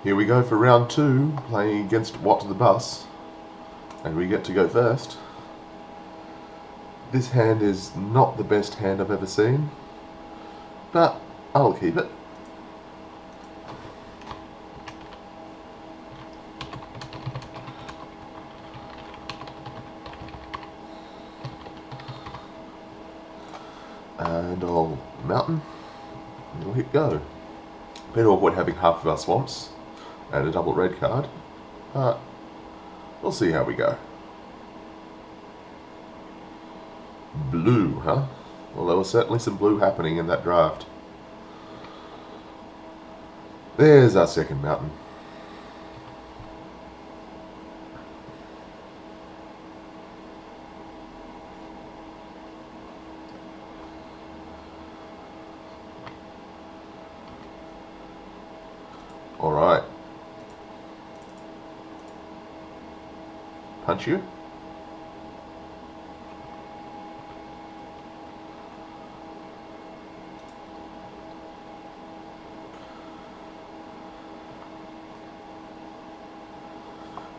Here we go for round 2, playing against What the Bus, and we get to go first. This hand is not the best hand I've ever seen, but I'll keep it. And I'll mountain, and we'll hit go. Bit awkward having half of our swamps and a double red card, but we'll see how we go. Blue, huh? Well, there was certainly some blue happening in that draft. There's our second mountain. Alright. Punch you?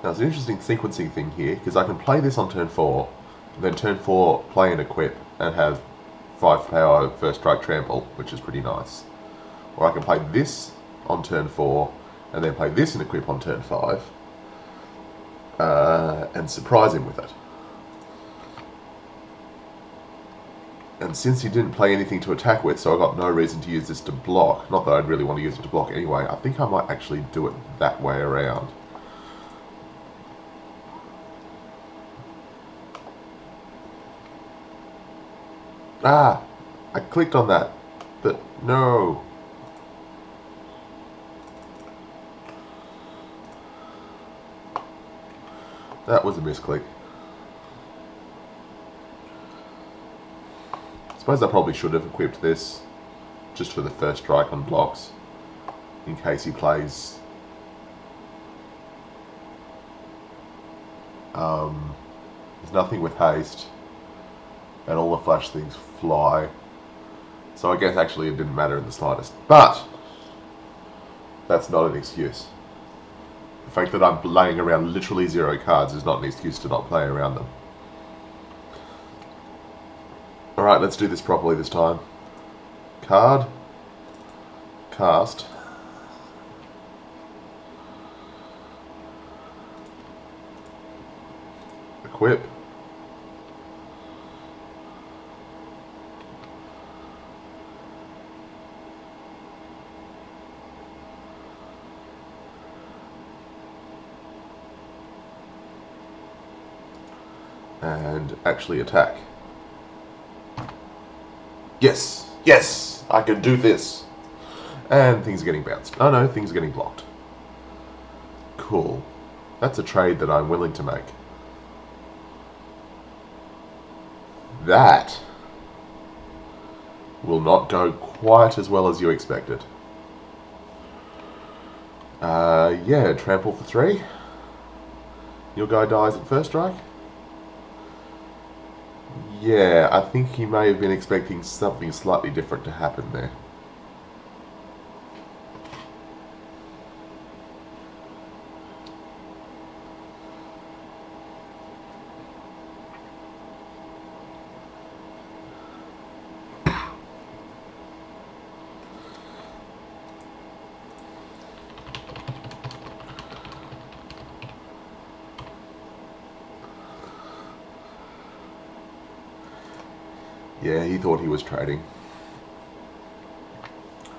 Now, it's an interesting sequencing thing here, because I can play this on turn 4, and then turn 4 play and equip, and have 5 power first strike trample, which is pretty nice. Or I can play this on turn 4, and then play this and equip on turn 5, and surprise him with it. And since he didn't play anything to attack with, so I got no reason to use this to block, not that I'd really want to use it to block anyway, I think I might actually do it that way around. Ah! I clicked on that, but no! That was a misclick. I suppose I probably should have equipped this just for the first strike on blocks, in case he plays there's nothing with haste, and all the flash things fly. So I guess actually it didn't matter in the slightest. But that's not an excuse. The fact that I'm laying around literally 0 cards is not an excuse to not play around them. Alright, let's do this properly this time. Card. Cast. Equip. And actually attack. Yes! Yes! I can do this! And things are getting bounced. Oh no, things are getting blocked. Cool. That's a trade that I'm willing to make. That will not go quite as well as you expected. Yeah, trample for 3. Your guy dies at first strike. Yeah, I think he may have been expecting something slightly different to happen there. Yeah, he thought he was trading.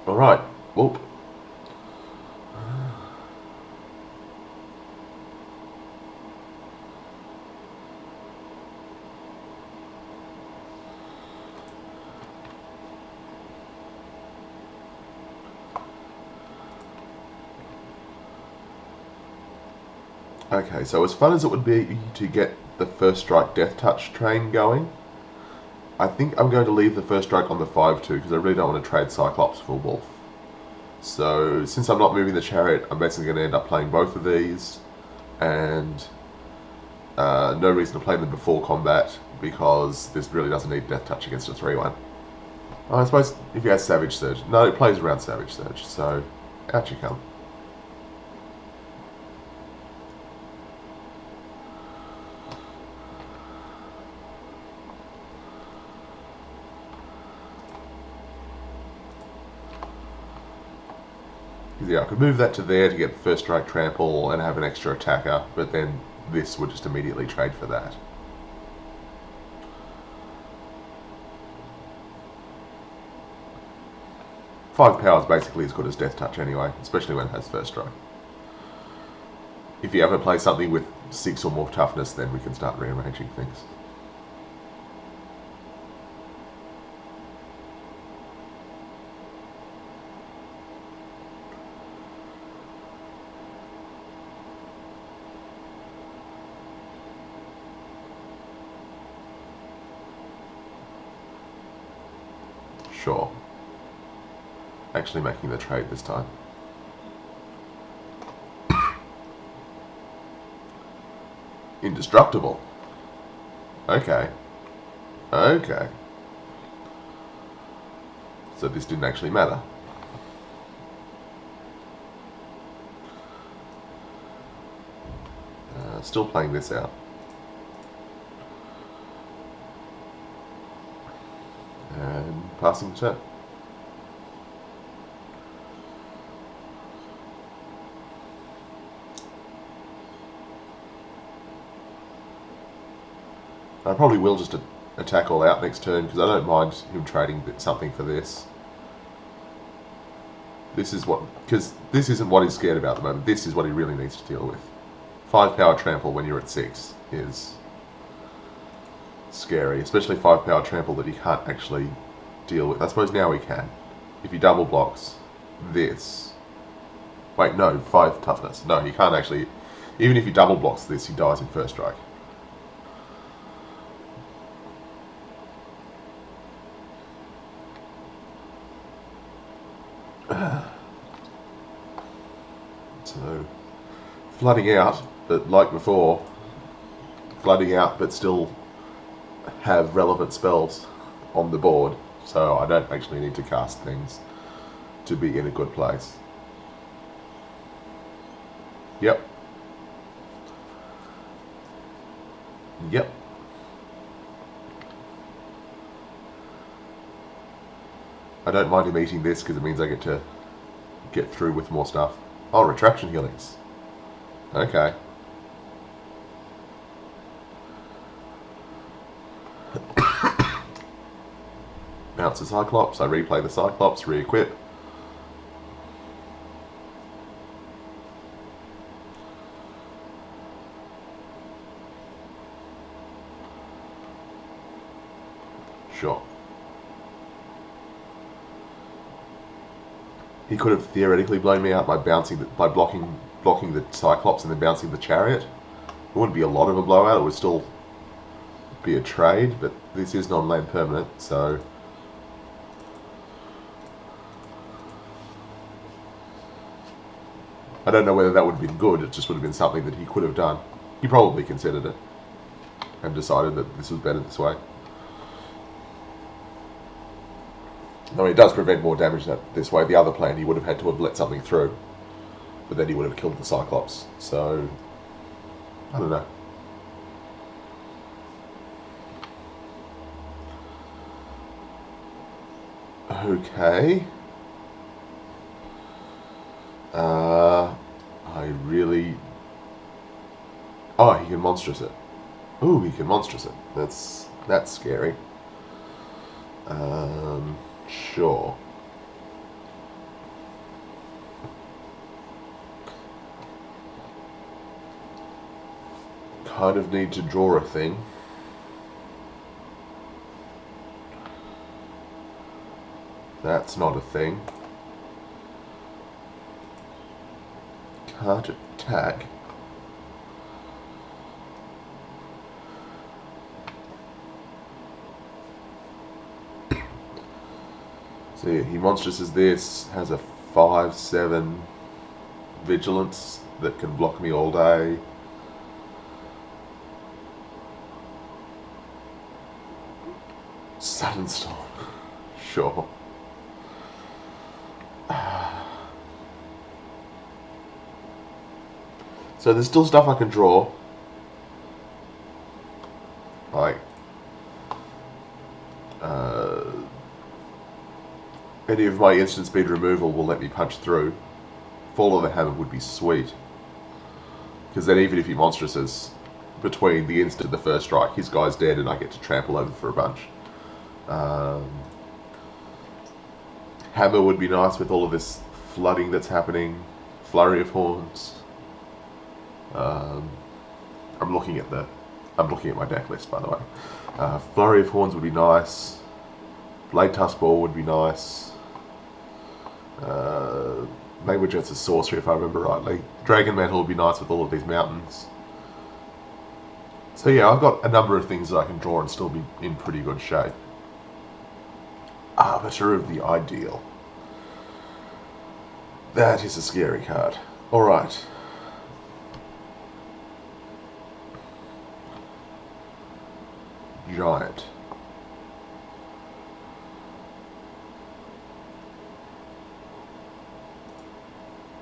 Alright, whoop. Okay, so as fun as it would be to get the first strike death touch train going, I think I'm going to leave the first strike on the 5-2 because I really don't want to trade Cyclops for Wolf. So since I'm not moving the chariot, I'm basically going to end up playing both of these, and no reason to play them before combat because this really doesn't need death touch against a 3-1. I suppose if he has Savage Surge. No, it plays around Savage Surge, so out you come. Yeah, I could move that to there to get first strike trample and have an extra attacker, but then this would just immediately trade for that. Five power is basically as good as Death Touch anyway, especially when it has first strike. If you ever play something with 6 or more toughness, then we can start rearranging things. Sure. Actually making the trade this time. Indestructible. Okay. Okay. So this didn't actually matter. Still playing this out. And passing the turn. I probably will just attack all out next turn because I don't mind him trading something for this. This is what, because this isn't what he's scared about at the moment. This is what he really needs to deal with. 5 power trample when you're at 6 is scary, especially 5 power trample that he can't actually deal with. I suppose now he can. If he double blocks this. Wait, no, 5 toughness. No, he can't actually. Even if he double blocks this, he dies in first strike. So, flooding out, but like before, flooding out but still have relevant spells on the board, so I don't actually need to cast things to be in a good place. Yep. Yep. I don't mind him eating this because it means I get to get through with more stuff. Oh, retraction healings. Okay. Bounce the Cyclops, I replay the Cyclops, re-equip. Sure. He could have theoretically blown me out by blocking the Cyclops and then bouncing the Chariot. It wouldn't be a lot of a blowout, it would still be a trade, but this is non-land permanent, so I don't know whether that would have been good. It just would have been something that he could have done. He probably considered it and decided that this was better this way. No, it does prevent more damage this way. The other plan, he would have had to have let something through, but then he would have killed the Cyclops. So, I don't know. Okay. I really... Oh, he can monstrous it. Ooh, he can monstrous it. That's scary. Sure. Kind of need to draw a thing. That's not a thing. Can't attack. See, he monstrous this, has a 5/7 vigilance that can block me all day. Sudden Storm. Sure. So there's still stuff I can draw. Like any of my instant speed removal will let me punch through. Fall of the Hammer would be sweet. Because then even if he monstruses between the instant and the first strike, his guy's dead and I get to trample over for a bunch. Hammer would be nice with all of this flooding that's happening. Flurry of Horns. I'm looking at my deck list, by the way. Flurry of Horns would be nice. Blade Tusk Ball would be nice. Maybe Jet's a sorcery if I remember rightly. Dragon Mantle would be nice with all of these mountains. So yeah, I've got a number of things that I can draw and still be in pretty good shape. Arbiter of the Ideal. That is a scary card. Alright. Giant.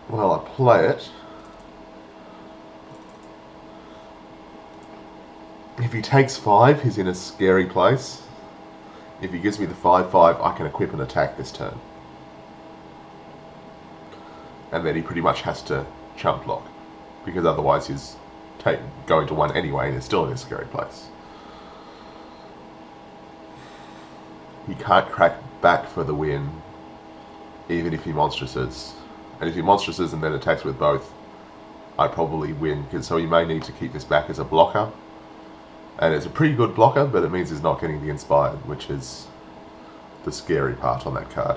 Well, I play it. If he takes 5, he's in a scary place. If he gives me the 5/5, I can equip and attack this turn. And then he pretty much has to chump block, because otherwise he's going to 1 anyway and is still in a scary place. He can't crack back for the win, even if he monstruses. And if he monstruses and then attacks with both, I probably win, so he may need to keep this back as a blocker. And it's a pretty good blocker, but it means he's not getting the Inspired, which is the scary part on that card.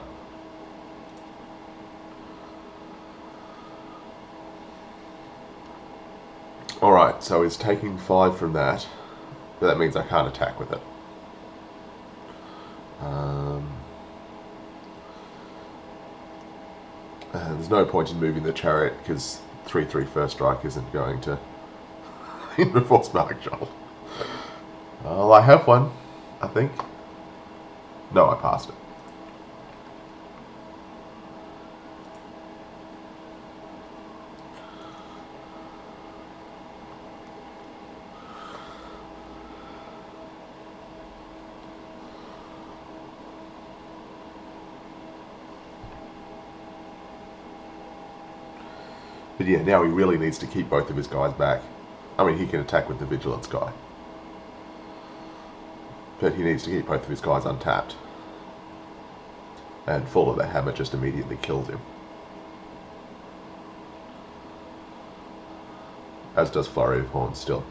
Alright, so he's taking 5 from that, but that means I can't attack with it. There's no point in moving the Chariot, because 3/3 first strike isn't going to enforce Mark Jolt. Well, I have one, I think. No, I passed it. But yeah, now he really needs to keep both of his guys back. I mean, he can attack with the Vigilance guy. But he needs to keep both of his guys untapped. And Fall of the Hammer just immediately kills him. As does Flurry of Horns still.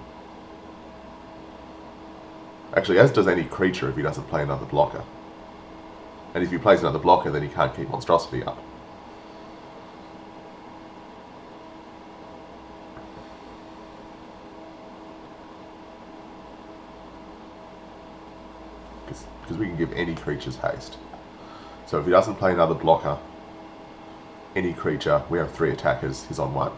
Actually, as does any creature if he doesn't play another blocker. And if he plays another blocker, then he can't keep Monstrosity up. Because we can give any creatures haste. So if he doesn't play another blocker, any creature, we have 3 attackers, he's on 1.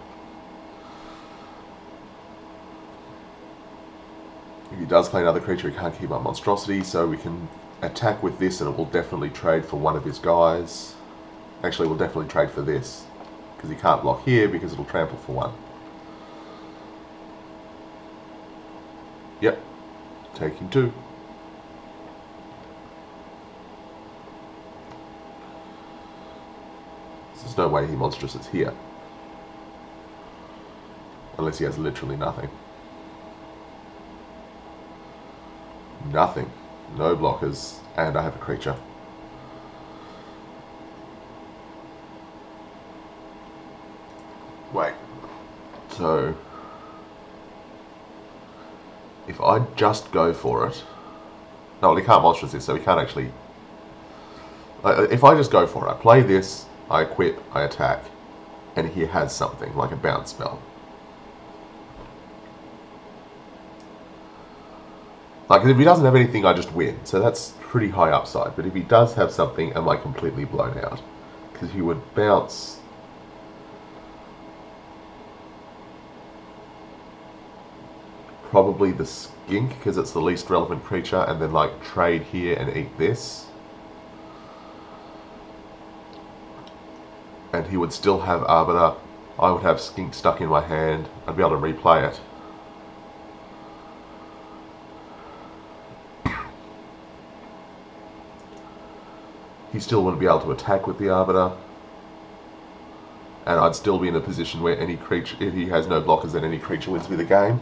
If he does play another creature, he can't keep up Monstrosity, so we can attack with this and it will definitely trade for one of his guys. Actually, we'll definitely trade for this, because he can't block here because it'll trample for 1. Yep, taking 2. There's no way he monstruses here. Unless he has literally nothing. Nothing. No blockers. And I have a creature. Wait. So... if I just go for it... No, well, he can't monstrous this, so he can't actually... if I just go for it, I play this... I equip, I attack, and he has something, like a bounce spell. Like, if he doesn't have anything, I just win, so that's pretty high upside. But if he does have something, am I completely blown out? Because he would bounce... probably the Skink, because it's the least relevant creature, and then, like, trade here and eat this. And he would still have Arbiter. I would have Skink stuck in my hand. I'd be able to replay it. He still wouldn't be able to attack with the Arbiter. and I'd still be in a position where any creature, if he has no blockers, then any creature wins me the game.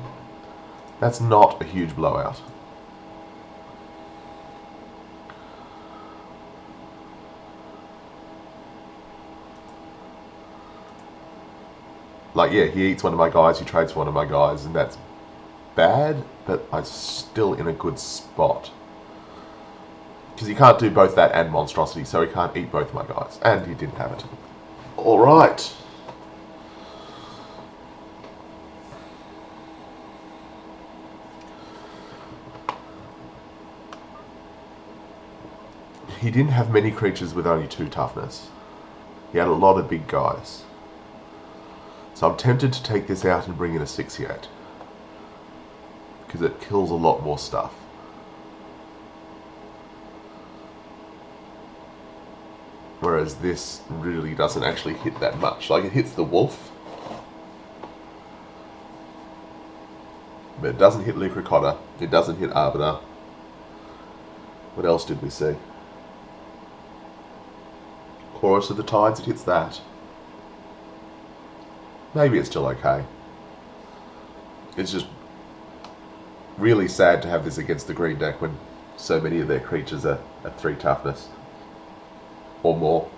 That's not a huge blowout. Like, yeah, he eats one of my guys, he trades for one of my guys, and that's bad, but I'm still in a good spot. Because he can't do both that and monstrosity, so he can't eat both of my guys. And he didn't have it. Alright. He didn't have many creatures with only 2 toughness. He had a lot of big guys. So I'm tempted to take this out and bring in a 6-8. Because it kills a lot more stuff. Whereas this really doesn't actually hit that much. Like, it hits the wolf. But it doesn't hit Lucrocotta. It doesn't hit Arbiter. What else did we see? Chorus of the Tides, it hits that. Maybe it's still okay. It's just really sad to have this against the green deck when so many of their creatures are 3 toughness. Or more.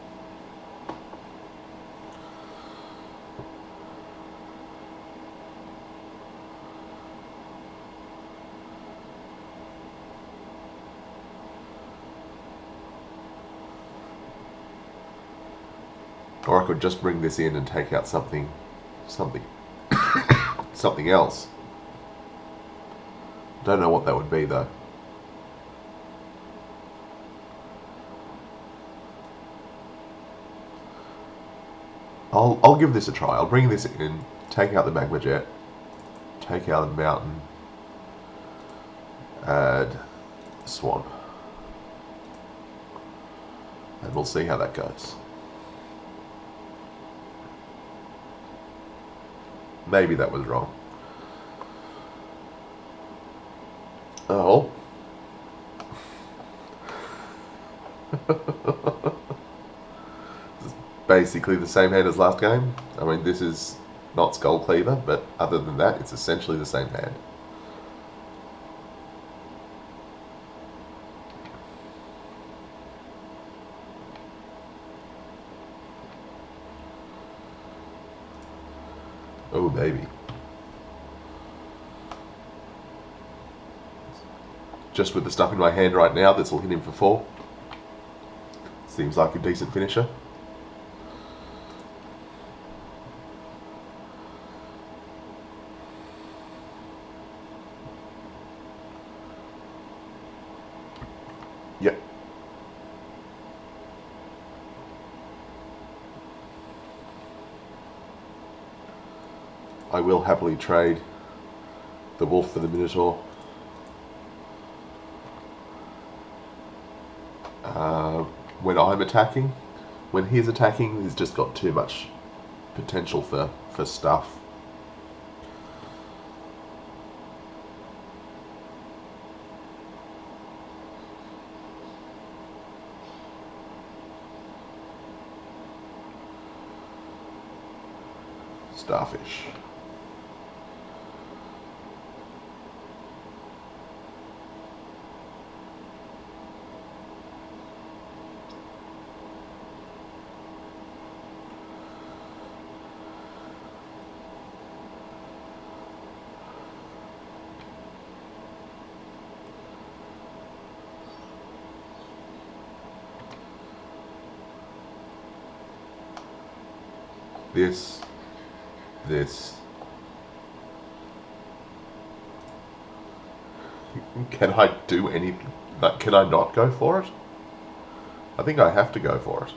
Or I could just bring this in and take out something else. Don't know what that would be though. I'll give this a try. I'll bring this in, take out the Magma Jet, take out the Mountain, add Swamp. And we'll see how that goes. Maybe that was wrong. Oh. This is basically the same hand as last game. I mean, this is not Skull Cleaver, but other than that, it's essentially the same hand. Oh, baby. Just with the stuff in my hand right now, this will hit him for 4. Seems like a decent finisher. Yep. I will happily trade the wolf for the Minotaur. When I'm attacking, when he's attacking, he's just got too much potential for stuff. Starfish. This. Can I do anything? Can I not go for it? I think I have to go for it.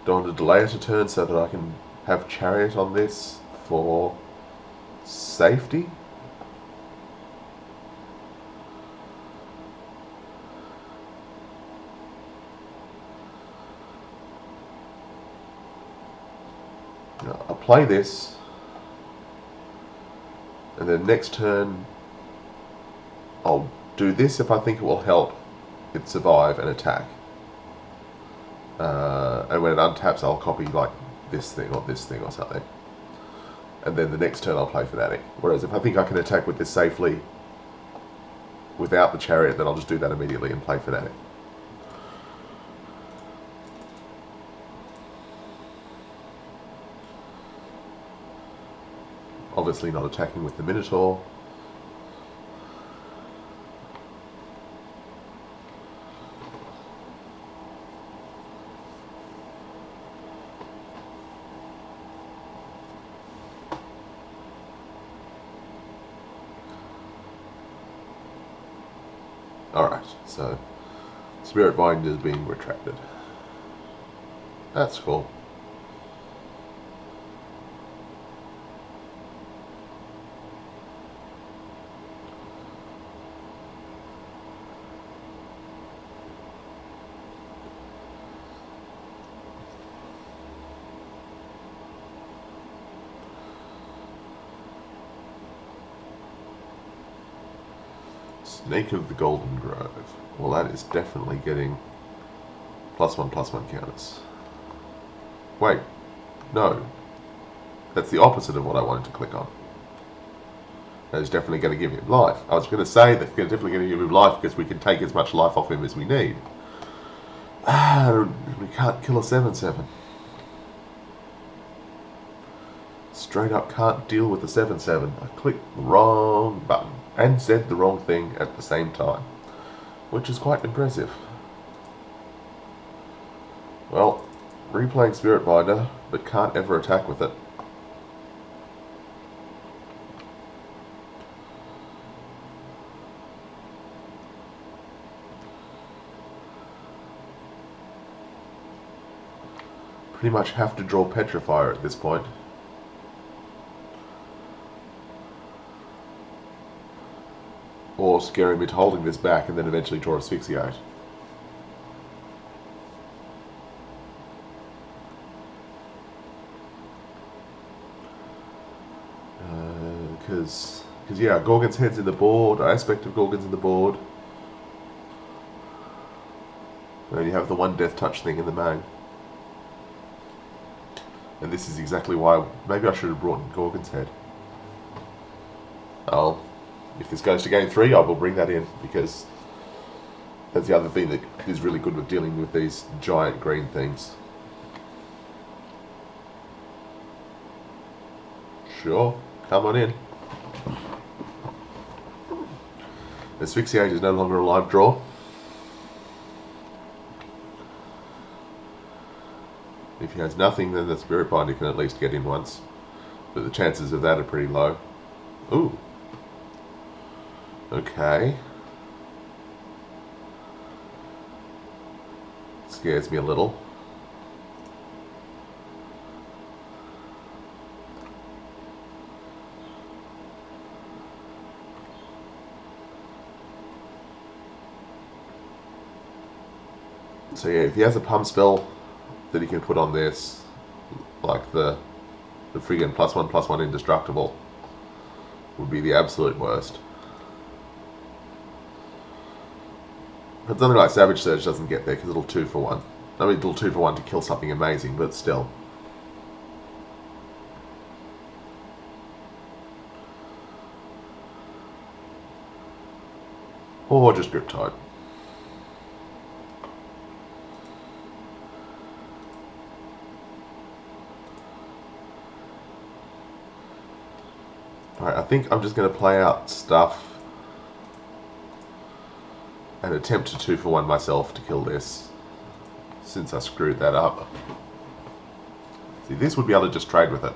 Do I want to delay it a turn so that I can have Chariot on this for safety? I'll play this, and then next turn I'll do this if I think it will help it survive and attack. And when it untaps, I'll copy like this thing or something. And then the next turn I'll play Fanatic. Whereas if I think I can attack with this safely without the Chariot, then I'll just do that immediately and play Fanatic. Obviously not attacking with the Minotaur. Alright, so Spirit Binder is being retracted. That's cool. Snake of the Golden Grove. Well, that is definitely getting +1/+1 counters. Wait, no. That's the opposite of what I wanted to click on. That is definitely going to give him life. I was going to say that's definitely going to give him life because we can take as much life off him as we need. We can't kill a 7/7. Straight up can't deal with the 7/7. I clicked the wrong button and said the wrong thing at the same time, which is quite impressive. Well, replaying Spirit Binder, but can't ever attack with it. Pretty much have to draw Petrifier at this point. Or scare him into holding this back and then eventually draw Asphyxiate. Because yeah, Gorgon's Head's in the board, Aspect of Gorgon's in the board. And you have the one Death Touch thing in the main. And this is exactly why maybe I should have brought in Gorgon's Head. If this goes to game 3, I will bring that in, because that's the other thing that is really good with dealing with these giant green things. Sure, come on in. Asphyxiate is no longer a live draw. If he has nothing, then the Spirit Binder can at least get in once. But the chances of that are pretty low. Ooh. Okay. Scares me a little. So yeah, if he has a pump spell that he can put on this, like the friggin' +1/+1 indestructible, would be the absolute worst. But something like Savage Surge doesn't get there because it'll 2-for-1. I mean, it'll 2-for-1 to kill something amazing, but still. Or just Grip Tide. Alright, I think I'm just going to play out stuff and attempt to 2-for-1 myself to kill this, since I screwed that up. See, this would be able to just trade with it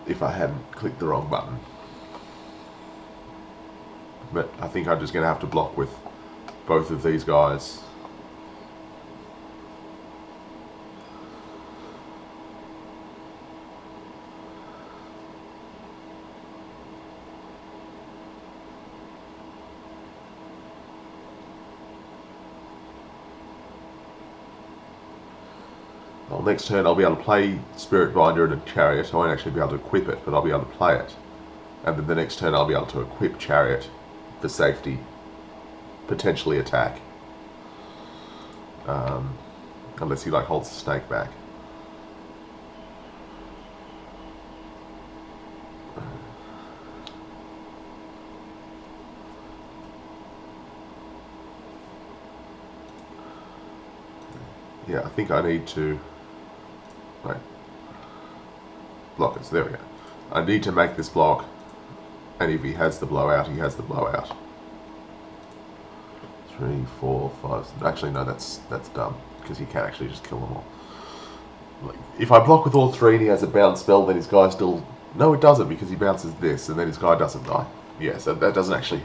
if I hadn't clicked the wrong button. But I think I'm just going to have to block with both of these guys. Well, next turn I'll be able to play Spirit Binder and a Chariot. I won't actually be able to equip it, but I'll be able to play it. And then the next turn I'll be able to equip Chariot for safety, potentially attack. unless he like holds the snake back. Yeah, I think I need to blockers. There we go. I need to make this block, and if he has the blowout, he has the blowout. 3, 4, 5. Actually, no, that's dumb because he can actually just kill them all. Like, if I block with all 3 and he has a bounce spell, then his guy still. No, it doesn't because he bounces this, and then his guy doesn't die. Yeah, so that doesn't actually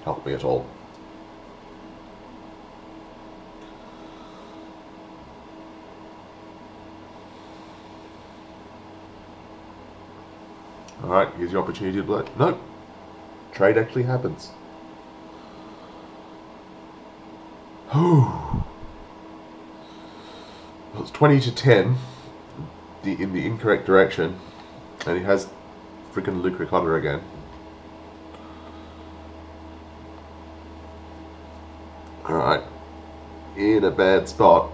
help me at all. Alright, here's your opportunity to blow. Nope. Trade actually happens. Well, it's 20 to 10 in the incorrect direction, and he has freaking Luke Ricotta again. Alright. In a bad spot.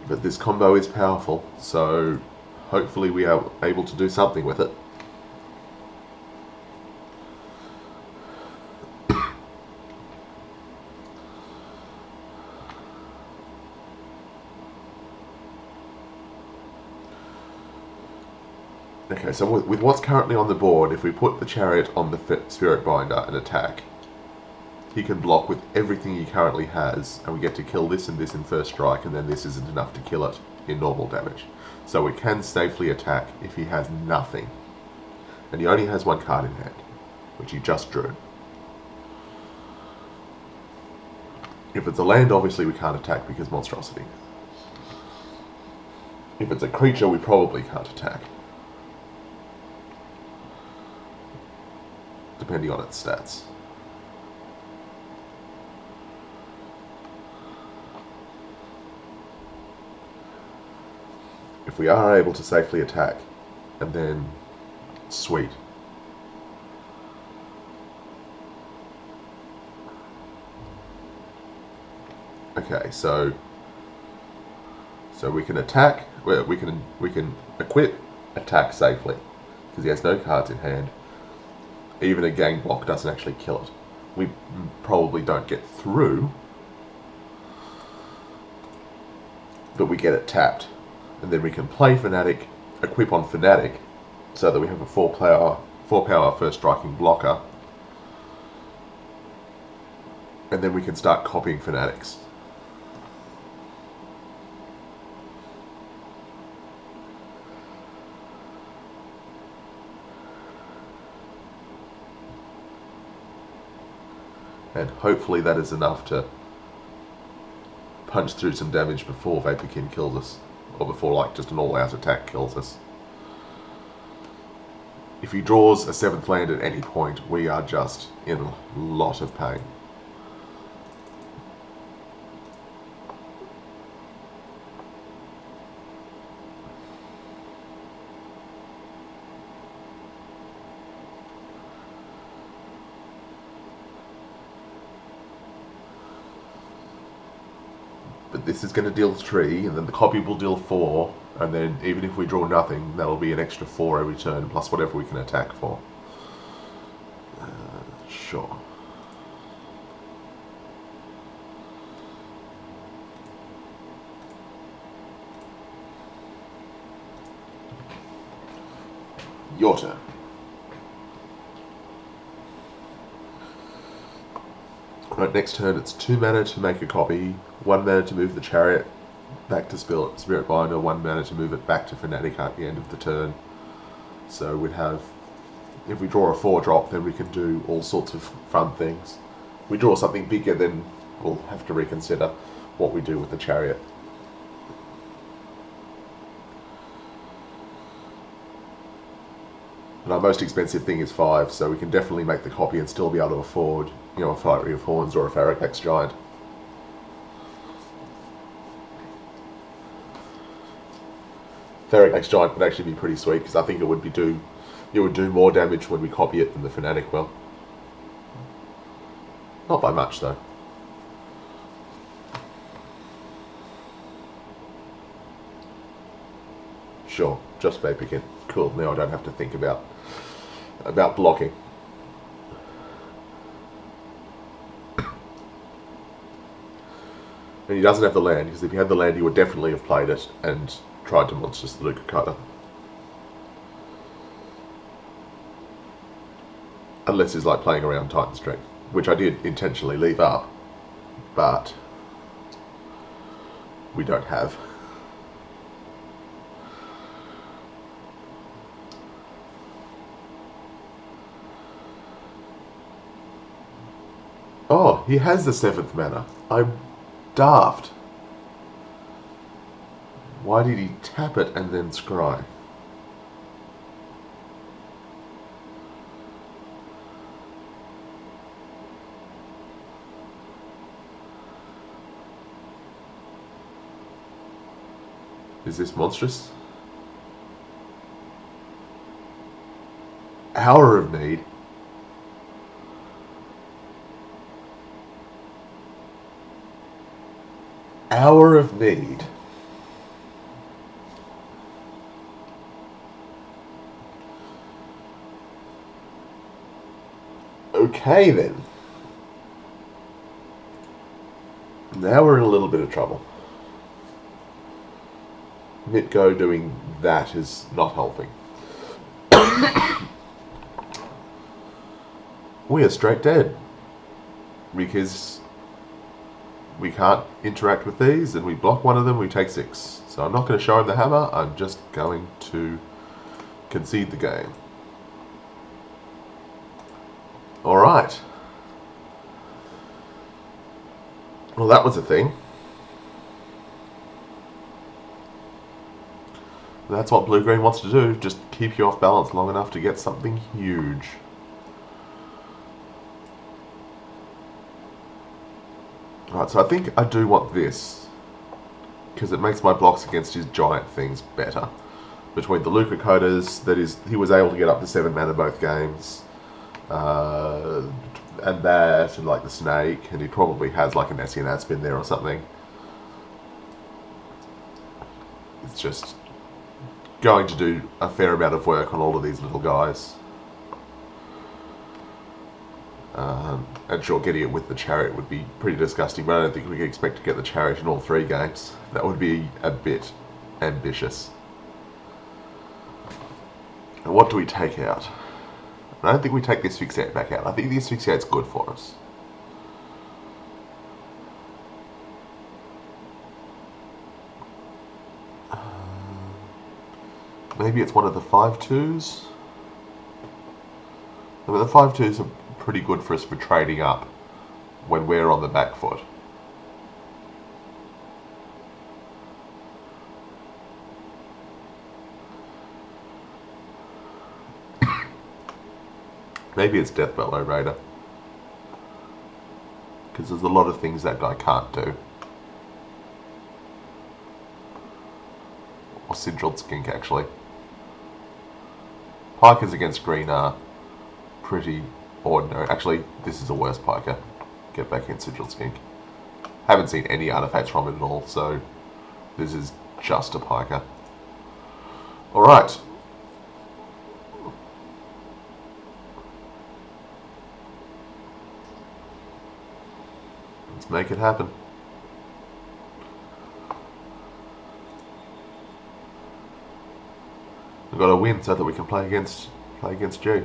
But this combo is powerful, so hopefully we are able to do something with it. Okay, so with what's currently on the board, if we put the Chariot on the Spirit Binder and attack, he can block with everything he currently has, and we get to kill this and this in first strike, and then this isn't enough to kill it in normal damage. So we can safely attack if he has nothing. And he only has 1 card in hand, which he just drew. If it's a land, obviously we can't attack because monstrosity. If it's a creature, we probably can't attack, depending on its stats. If we are able to safely attack, and then sweet. Okay, so we can attack. We can equip, attack safely because he has no cards in hand. Even a gang block doesn't actually kill it. We probably don't get through, but we get it tapped. And then we can play Fanatic, equip on Fanatic, so that we have a 4 power first striking blocker. And then we can start copying Fanatics. And hopefully that is enough to punch through some damage before Vaporkin kills us. Or before like just an all-out attack kills us. If he draws a 7th land at any point, we are just in a lot of pain. But this is going to deal 3, and then the copy will deal 4, and then even if we draw nothing, that'll be an extra 4 every turn, plus whatever we can attack for. Sure. Your turn. Right, next turn it's 2 mana to make a copy, 1 mana to move the Chariot back to Spirit Binder, 1 mana to move it back to Fanatic at the end of the turn. So we'd have, if we draw a 4-drop, then we can do all sorts of fun things. If we draw something bigger, then we'll have to reconsider what we do with the Chariot. And our most expensive thing is 5, so we can definitely make the copy and still be able to afford, you know, a Fiery of Horns or a Faragax Giant. Faragax Giant would actually be pretty sweet because I think it would be do It would do more damage when we copy it than the Fnatic will. Not by much, though. Sure, just Vaporkin. Cool, now I don't have to think about blocking. And he doesn't have the land, because if he had the land, he would definitely have played it and tried to monstrous the Luca Cutter. Unless he's like playing around Titan Strength, which I did intentionally leave up, but we don't have. Oh, he has the 7th mana. I'm daft. Why did he tap it and then scry? Is this monstrous? Hour of Need. Hour of Need. Okay then. Now we're in a little bit of trouble. Mitgo doing that is not helping. We are straight dead. Because we can't interact with these, and we block one of them, we take 6. So I'm not going to show him the hammer, I'm just going to concede the game. Alright. Well, that was a thing. That's what blue-green wants to do, just keep you off balance long enough to get something huge. Alright, so I think I do want this, because it makes my blocks against his giant things better. Between the Luca Coders, that is, he was able to get up to 7 mana both games, and that, and like the Snake, and he probably has like an Essien Aspin there or something. It's just going to do a fair amount of work on all of these little guys. And sure, getting it with the Chariot would be pretty disgusting, but I don't think we can expect to get the Chariot in all 3 games. That would be a bit ambitious. And what do we take out? I don't think we take the Asphyxiate back out. I think the Asphyxiate's good for us. Maybe it's one of the 5/2s? I mean, the 5/2s are pretty good for us for trading up when we're on the back foot. Maybe it's Death Bellow Raider. Because there's a lot of things that guy can't do. Or Sigiled Skink, actually. Pikers against green are pretty ordinary. Actually, this is the worst Piker. Get back in Sigiled Skink. Haven't seen any artifacts from it at all, so this is just a Piker. Alright. Let's make it happen. We've got to win so that we can play against G.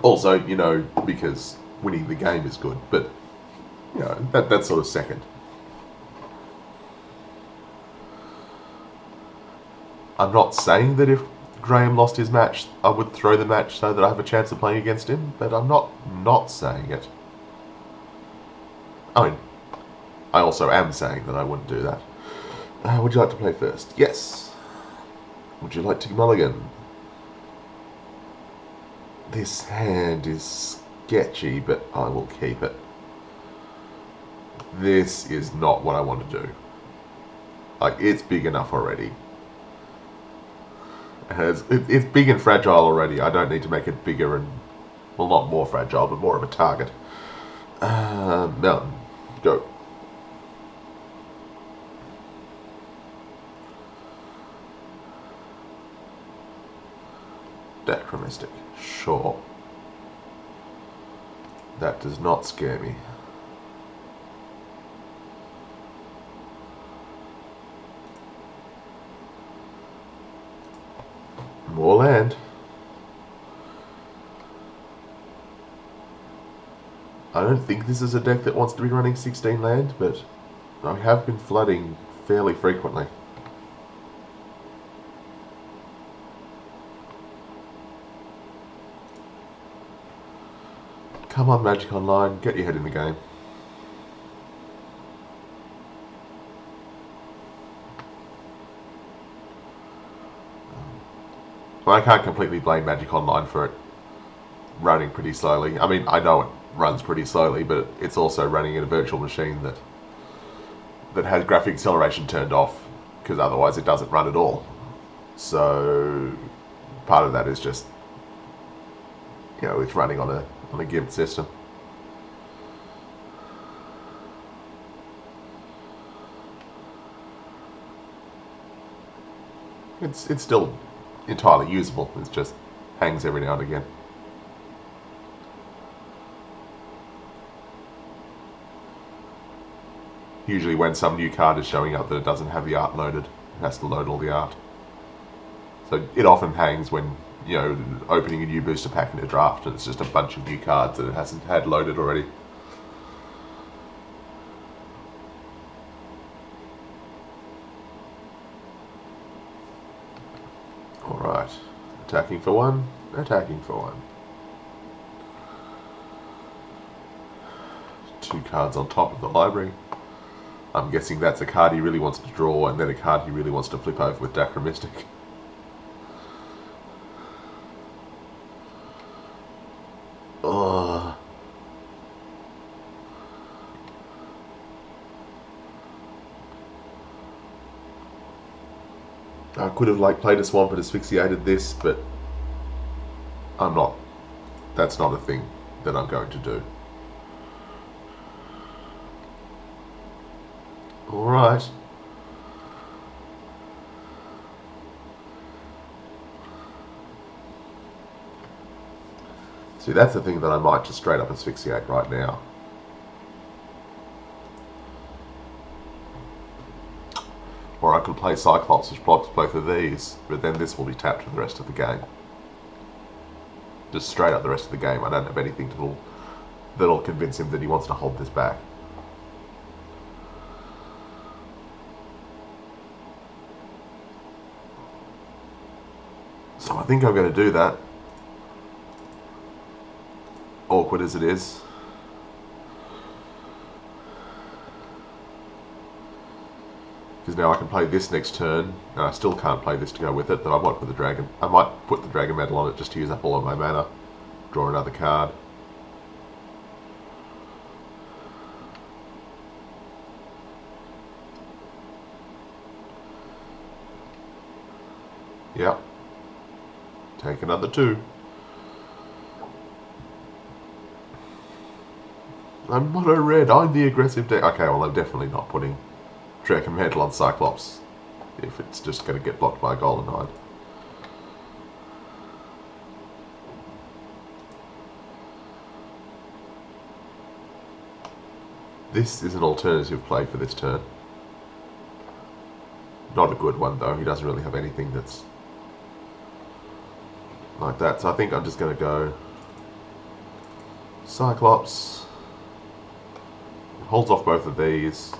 Also, you know, because winning the game is good, but you know, that's sort of second. I'm not saying that if Graham lost his match, I would throw the match so that I have a chance of playing against him, but I'm not saying it. I mean, I also am saying that I wouldn't do that. Would you like to play first? Yes. Would you like to mulligan? This hand is sketchy, but I will keep it. This is not what I want to do. Like, it's big enough already. It's big and fragile already. I don't need to make it bigger and, well, not more fragile, but more of a target. Mountain. Go. Dichromistic. Sure. That does not scare me. More land. I don't think this is a deck that wants to be running 16 land, but I have been flooding fairly frequently. Come on, Magic Online, get your head in the game. Well, I can't completely blame Magic Online for it running pretty slowly. I mean, I know it runs pretty slowly, but it's also running in a virtual machine that has graphic acceleration turned off, because otherwise it doesn't run at all. So part of that is just, you know, it's running on a gimped system. It's still entirely usable. It just hangs every now and again. Usually when some new card is showing up that it doesn't have the art loaded, it has to load all the art. So it often hangs when, you know, opening a new booster pack in a draft and it's just a bunch of new cards that it hasn't had loaded already. Alright, attacking for one, attacking for one. 2 cards on top of the library. I'm guessing that's a card he really wants to draw, and then a card he really wants to flip over with Dichromistic. Ugh. I could have played a swamp and asphyxiated this, but I'm not. That's not a thing that I'm going to do. Alright. See, that's the thing that I might just straight up asphyxiate right now. Or I could play Cyclops, which blocks both of these, but then this will be tapped for the rest of the game. Just straight up the rest of the game. I don't have anything that'll convince him that he wants to hold this back. So I think I'm going to do that. Awkward as it is. Because now I can play this next turn, and I still can't play this to go with it, but I might put the Dragon Medal on it just to use up all of my mana. Draw another card. Yep. Take another 2. I'm mono red, I'm the aggressive deck. Okay, well I'm definitely not putting Dragon Mantle on Cyclops if it's just going to get blocked by a Golden Hide. This is an alternative play for this turn. Not a good one though, he doesn't really have anything that's like that, so I think I'm just going to go Cyclops, holds off both of these.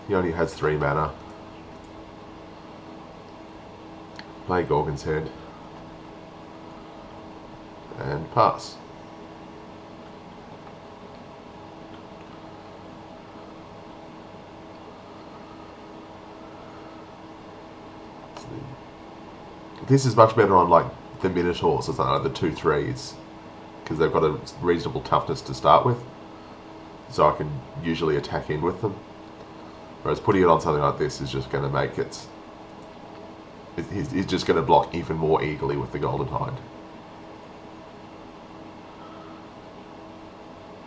He only has 3 mana. Play Gorgon's Head and pass. This is much better on like the Minotaurs or something, like the 2/3s, because they've got a reasonable toughness to start with, so I can usually attack in with them. Whereas putting it on something like this is just going to make he's just going to block even more eagerly with the Golden Hind.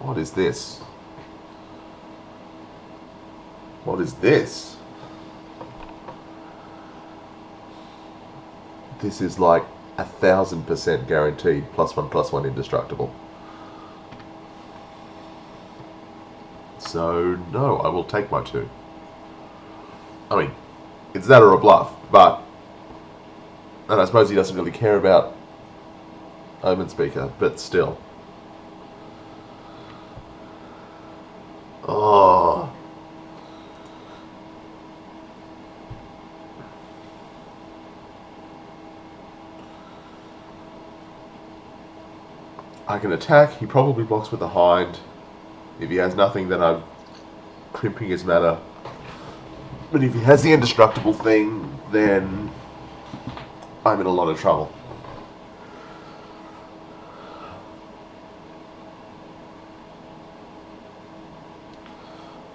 What is this? What is this? This is like 1,000% guaranteed +1/+1 indestructible. So no, I will take my 2. I mean, it's that or a bluff, and I suppose he doesn't really care about Omen Speaker, but still. Oh. I can attack, he probably blocks with the Hind. If he has nothing, then I'm crimping his mana. But if he has the indestructible thing, then I'm in a lot of trouble.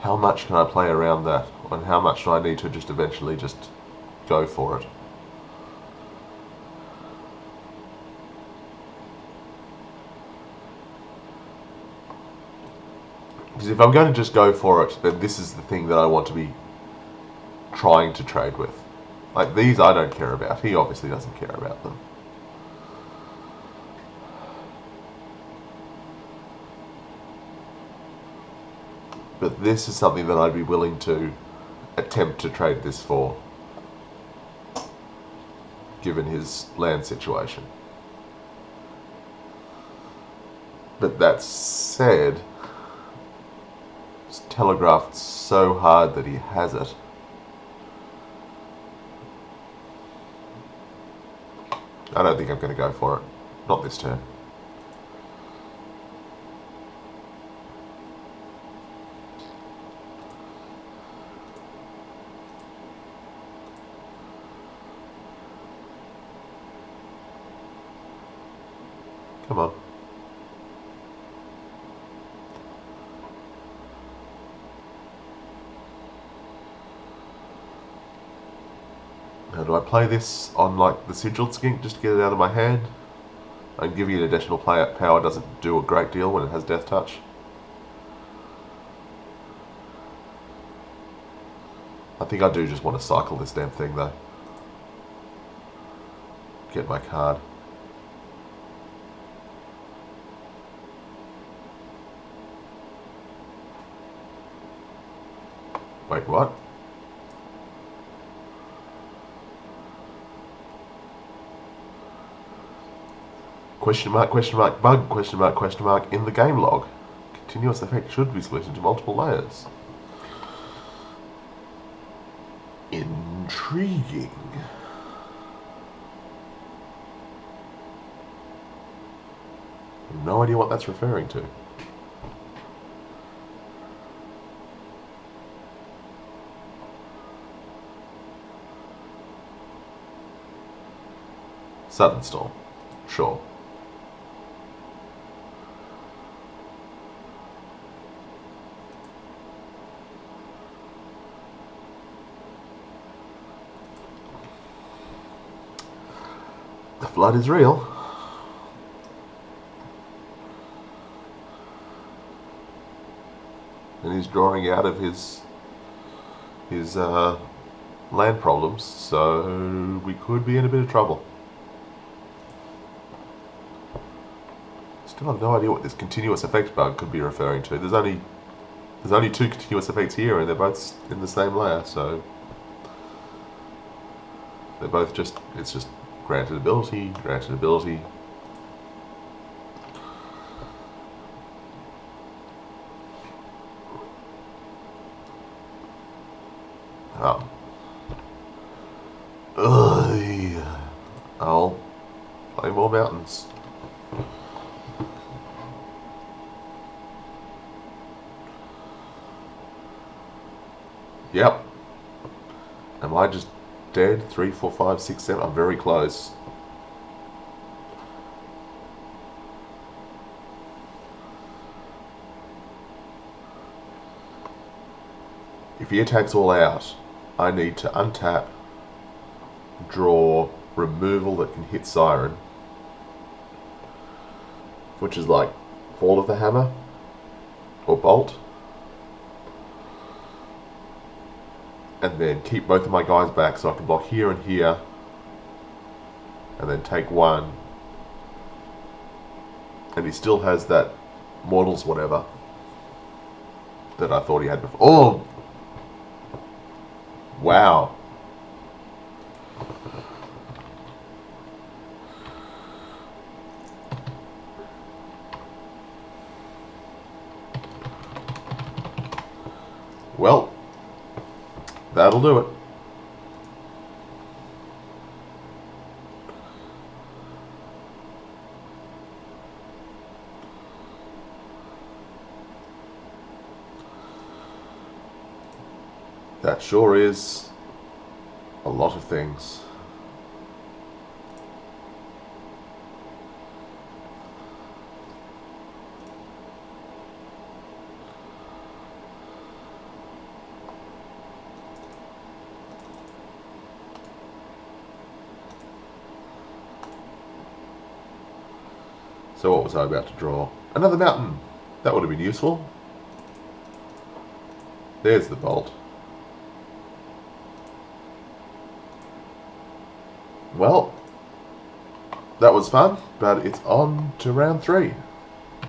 How much can I play around that? And how much do I need to just eventually just go for it? Because if I'm going to just go for it, then this is the thing that I want to be trying to trade with. Like these I don't care about. He obviously doesn't care about them. But this is something that I'd be willing to attempt to trade this for, given his land situation. But that said, it's telegraphed so hard that he has it. I don't think I'm going to go for it. Not this turn. Come on. Now, do I play this on like the Sigil Skink just to get it out of my hand? And giving it additional power doesn't do a great deal when it has Death Touch. I think I do just want to cycle this damn thing though. Get my card. Wait, what? Question mark, bug, question mark, in the game log. Continuous effect should be split into multiple layers. Intriguing. No idea what that's referring to. Sudden Storm. Sure. The flood is real. And he's drawing out of his land problems, so we could be in a bit of trouble. Still have no idea what this continuous effect bug could be referring to. There's only 2 continuous effects here, and they're both in the same layer, so they're both just, it's just granted ability, granted ability. Oh. Ugh. I'll play more mountains. Yep. Am I just dead. 3, 4, 5, 6, 7. I'm very close. If he attacks all out, I need to untap, draw, removal that can hit Siren, which is like Fall of the Hammer or Bolt, and then keep both of my guys back so I can block here and here, and then take one, and he still has that Mortals whatever that I thought he had before. Oh! Wow. Well, that'll do it. That sure is a lot of things. So what was I about to draw? Another mountain. That would have been useful. There's the bolt. Well, that was fun, but it's on to round 3.